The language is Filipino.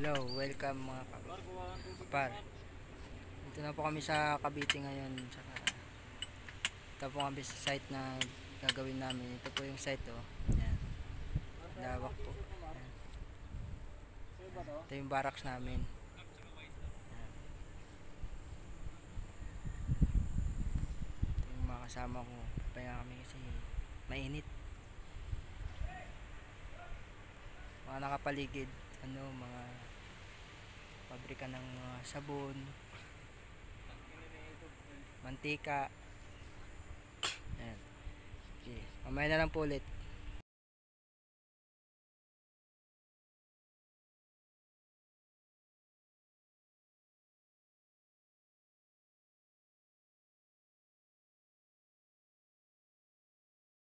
Hello, welcome mga kapar. Dito na po kami sa Cavite ngayon. Ito po kami sa site na gagawin namin. Ito po yung site oh. Ayan. Lawak po. Ayan. Ito yung barracks namin. Ayan. Ito yung mga kasama ko. Papaya kami kasi mainit. Mga nakapaligid. Mga pabrika ng sabon, mantika. Ayan. Okay. Mamaya na lang po ulit.